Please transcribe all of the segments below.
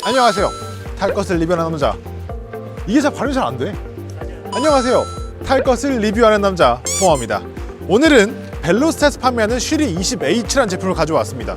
안녕하세요. 탈 것을 리뷰하는 남자. 이게 발음이 잘 안 돼. 안녕하세요. 탈 것을 리뷰하는 남자 포함입니다. 오늘은 벨로스타에서 판매하는 슈리 20H라는 제품을 가져왔습니다.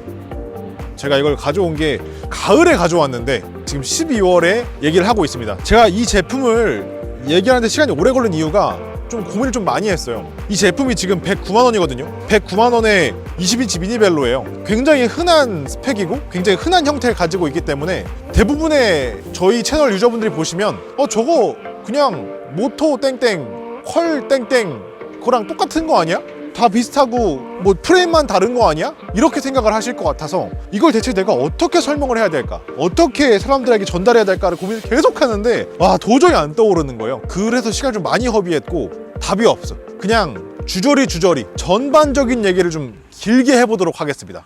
제가 이걸 가져온 게 가을에 가져왔는데 지금 12월에 얘기를 하고 있습니다. 제가 이 제품을 얘기하는데 시간이 오래 걸린 이유가 좀 고민을 좀 많이 했어요. 이 제품이 지금 109만 원이거든요. 109만 원에 20인치 미니벨로예요. 굉장히 흔한 스펙이고 굉장히 흔한 형태를 가지고 있기 때문에 대부분의 저희 채널 유저분들이 보시면 저거 그냥 모토 땡땡 퀄 땡땡 그거랑 똑같은 거 아니야? 다 비슷하고 뭐 프레임만 다른 거 아니야? 이렇게 생각을 하실 것 같아서 이걸 대체 내가 어떻게 설명을 해야 될까? 어떻게 사람들에게 전달해야 될까를 고민을 계속 하는데 도저히 안 떠오르는 거예요. 그래서 시간을 좀 많이 허비했고 답이 없어. 그냥 주저리 전반적인 얘기를 좀 길게 해보도록 하겠습니다.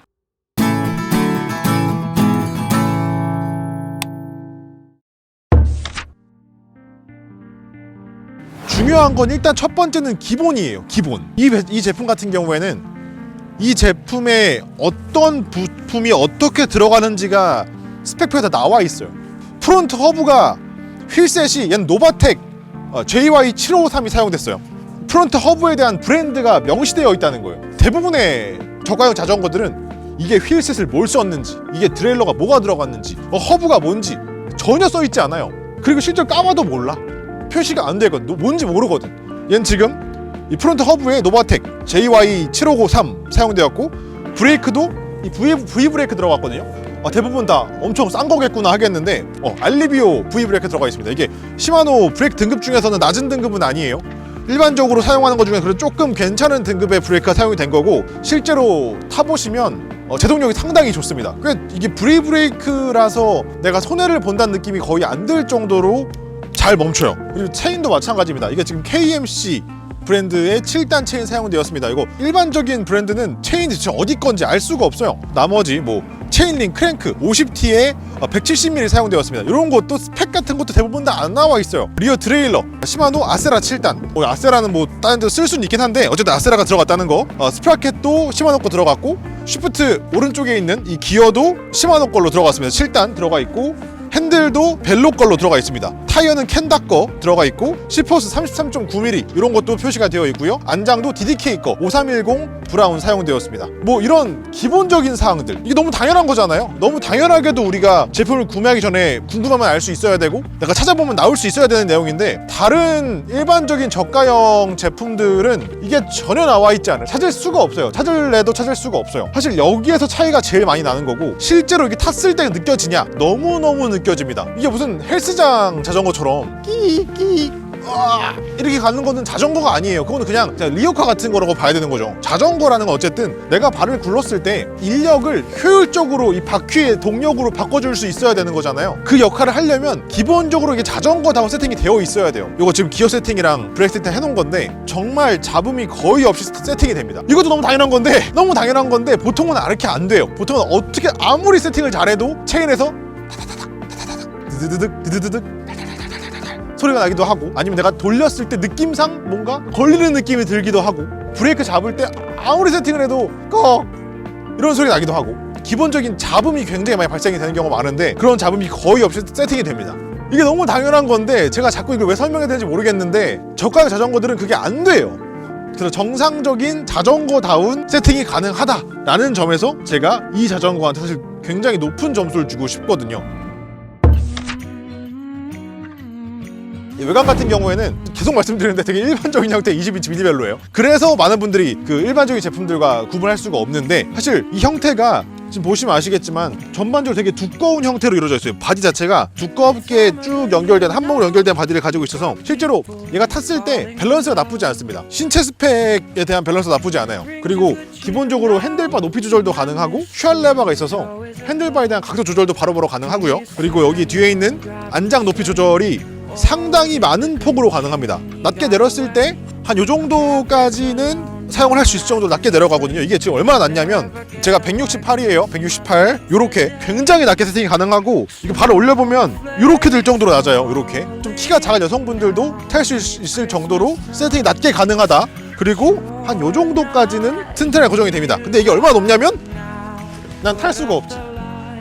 중요한 건 일단 첫 번째는 기본이에요. 기본. 이 제품 같은 경우에는 이 제품에 어떤 부품이 어떻게 들어가는지가 스펙표에 다 나와 있어요. 프론트 허브가 휠셋이 얘는 노바텍 JY7553이 사용됐어요. 프론트 허브에 대한 브랜드가 명시되어 있다는 거예요. 대부분의 저가형 자전거들은 이게 휠셋을 뭘 썼는지, 이게 드레일러가 뭐가 들어갔는지, 허브가 뭔지 전혀 써있지 않아요. 그리고 실제로 까봐도 몰라. 표시가 안 되거든. 뭔지 모르거든. 얘는 지금 이 프론트 허브에 노바텍 JY7553 사용되었고 브레이크도 이 V 브레이크 들어갔거든요. 대부분 다 엄청 싼 거겠구나 하겠는데 알리비오 V 브레이크 들어가 있습니다. 이게 시마노 브레이크 등급 중에서는 낮은 등급은 아니에요. 일반적으로 사용하는 것 중에 그래도 조금 괜찮은 등급의 브레이크가 사용이 된 거고 실제로 타보시면 제동력이 상당히 좋습니다. 이게 V 브레이크라서 내가 손해를 본다는 느낌이 거의 안 들 정도로 잘 멈춰요. 그리고 체인도 마찬가지입니다. 이게 지금 KMC 브랜드의 7단 체인 사용되었습니다. 이거 일반적인 브랜드는 체인이 진짜 어디 건지 알 수가 없어요. 나머지 뭐 체인링 크랭크 50T에 170mm 사용되었습니다. 이런 것도 스펙 같은 것도 대부분 다 안 나와 있어요. 리어 드레일러 시마노 아세라 7단. 아세라는 뭐 다른 데 쓸 수는 있긴 한데 어쨌든 아세라가 들어갔다는 거. 스프라켓도 시마노 거 들어갔고 쉬프트 오른쪽에 있는 이 기어도 시마노 걸로 들어갔습니다. 7단 들어가 있고 핸들도 벨로 걸로 들어가 있습니다. 타이어는 켄다 거 들어가 있고 시포스 33.9mm 이런 것도 표시가 되어 있고요. 안장도 DDK 거 5310 브라운 사용되었습니다. 뭐 이런 기본적인 사항들 이게 너무 당연한 거잖아요. 너무 당연하게도 우리가 제품을 구매하기 전에 궁금하면 알 수 있어야 되고 내가 찾아보면 나올 수 있어야 되는 내용인데 다른 일반적인 저가형 제품들은 이게 전혀 나와 있지 않아요. 찾을 수가 없어요. 찾을래도 찾을 수가 없어요. 사실 여기에서 차이가 제일 많이 나는 거고 실제로 이게 탔을 때 느껴지냐? 너무너무 느껴집니다. 이게 무슨 헬스장 자전거처럼 끼끼 이렇게 가는 거는 자전거가 아니에요. 그거는 그냥 리어카 같은 거라고 봐야 되는 거죠. 자전거라는 건 어쨌든 내가 발을 굴렀을 때 인력을 효율적으로 이 바퀴의 동력으로 바꿔줄 수 있어야 되는 거잖아요. 그 역할을 하려면 기본적으로 이게 자전거다운 세팅이 되어 있어야 돼요. 이거 지금 기어 세팅이랑 브레이크 세팅 해놓은 건데 정말 잡음이 거의 없이 세팅이 됩니다. 이것도 너무 당연한 건데 보통은 이렇게 안 돼요. 보통은 어떻게 아무리 세팅을 잘해도 체인에서 드드드득 소리가 나기도 하고 아니면 내가 돌렸을 때 느낌상 뭔가 걸리는 느낌이 들기도 하고 브레이크 잡을 때 아무리 세팅을 해도 꺼 이런 소리가 나기도 하고 기본적인 잡음이 굉장히 많이 발생이 되는 경우가 많은데 그런 잡음이 거의 없이 세팅이 됩니다. 이게 너무 당연한 건데 제가 자꾸 이걸 왜 설명해야 되는지 모르겠는데 저가의 자전거들은 그게 안 돼요. 그래서 정상적인 자전거다운 세팅이 가능하다라는 점에서 제가 이 자전거한테 사실 굉장히 높은 점수를 주고 싶거든요. 외관 같은 경우에는 계속 말씀드리는데 되게 일반적인 형태의 20인치 미니벨로예요. 그래서 많은 분들이 그 일반적인 제품들과 구분할 수가 없는데 사실 이 형태가 지금 보시면 아시겠지만 전반적으로 되게 두꺼운 형태로 이루어져 있어요. 바디 자체가 두껍게 쭉 연결된 한 몸으로 연결된 바디를 가지고 있어서 실제로 얘가 탔을 때 밸런스가 나쁘지 않습니다. 신체 스펙에 대한 밸런스가 나쁘지 않아요. 그리고 기본적으로 핸들바 높이 조절도 가능하고 슈알 레버가 있어서 핸들바에 대한 각도 조절도 바로바로 가능하고요. 그리고 여기 뒤에 있는 안장 높이 조절이 상당히 많은 폭으로 가능합니다. 낮게 내렸을 때 한 요 정도까지는 사용을 할 수 있을 정도로 낮게 내려가거든요. 이게 지금 얼마나 낮냐면 제가 168이에요. 168 요렇게 굉장히 낮게 세팅이 가능하고 이거 바로 올려보면 요렇게 될 정도로 낮아요. 요렇게 좀 키가 작은 여성분들도 탈 수 있을 정도로 세팅이 낮게 가능하다. 그리고 한 요 정도까지는 튼튼하게 고정이 됩니다. 근데 이게 얼마나 높냐면 난 탈 수가 없지.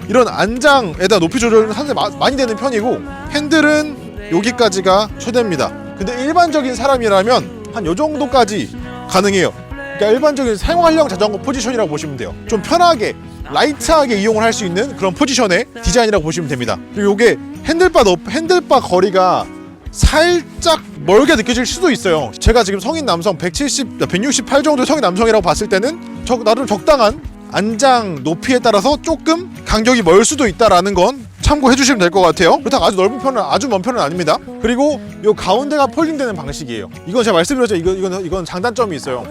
이런 안장에다 높이 조절은 상당히 많이 되는 편이고, 핸들은 여기까지가 최대입니다. 근데 일반적인 사람이라면 한 요 정도까지 가능해요. 그러니까 일반적인 생활형 자전거 포지션이라고 보시면 돼요. 좀 편하게 라이트하게 이용을 할 수 있는 그런 포지션의 디자인이라고 보시면 됩니다. 그리고 이게 핸들바 거리가 살짝 멀게 느껴질 수도 있어요. 제가 지금 성인 남성 168 정도의 성인 남성이라고 봤을 때는 나름 적당한 안장 높이에 따라서 조금 간격이 멀 수도 있다라는 건 참고해 주시면 될 것 같아요. 그렇다고 아주 넓은 편은, 아주 먼 편은 아닙니다. 그리고 이 가운데가 폴딩되는 방식이에요. 이건 제가 말씀드렸죠. 이건 장단점이 있어요.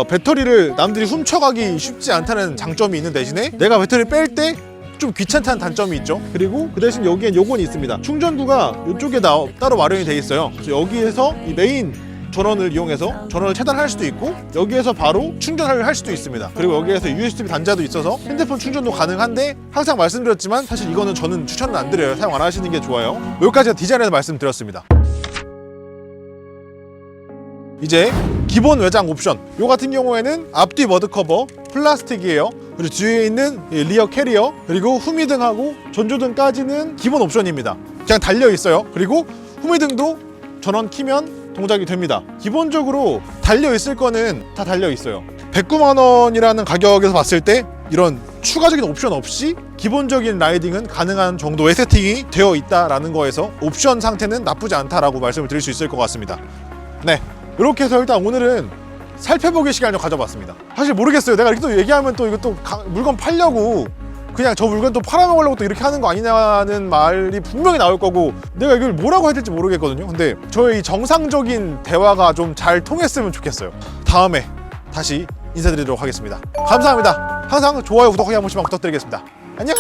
배터리를 남들이 훔쳐가기 쉽지 않다는 장점이 있는 대신에 내가 배터리를 뺄 때 좀 귀찮다는 단점이 있죠. 그리고 그 대신 여기엔 요건이 있습니다. 충전구가 이쪽에 따로 마련이 돼 있어요. 그래서 여기에서 이 메인 전원을 이용해서 전원을 차단할 수도 있고, 여기에서 바로 충전을 할 수도 있습니다. 그리고 여기에서 USB 단자도 있어서 핸드폰 충전도 가능한데, 항상 말씀드렸지만 사실 이거는 저는 추천은 안 드려요. 사용 안 하시는 게 좋아요. 여기까지가 디자인에서 말씀드렸습니다. 이제 기본 외장 옵션, 요 같은 경우에는 앞뒤 머드 커버 플라스틱이에요. 그리고 뒤에 있는 리어 캐리어, 그리고 후미등하고 전조등까지는 기본 옵션입니다. 그냥 달려 있어요. 그리고 후미등도 전원 키면 동작이 됩니다. 기본적으로 달려 있을 거는 다 달려 있어요. 109만 원이라는 가격에서 봤을 때 이런 추가적인 옵션 없이 기본적인 라이딩은 가능한 정도의 세팅이 되어 있다라는 거에서 옵션 상태는 나쁘지 않다라고 말씀을 드릴 수 있을 것 같습니다. 네, 이렇게 해서 일단 오늘은 살펴보기 시간을 가져봤습니다. 사실 모르겠어요. 내가 이렇게 또 얘기하면 또 이거 또 물건 팔려고 그냥 저 물건 또 팔아먹으려고 또 이렇게 하는 거 아니냐는 말이 분명히 나올 거고, 내가 이걸 뭐라고 해야 될지 모르겠거든요. 근데 저의 이 정상적인 대화가 좀 잘 통했으면 좋겠어요. 다음에 다시 인사드리도록 하겠습니다. 감사합니다. 항상 좋아요, 구독하기 한 번씩만 부탁드리겠습니다. 안녕!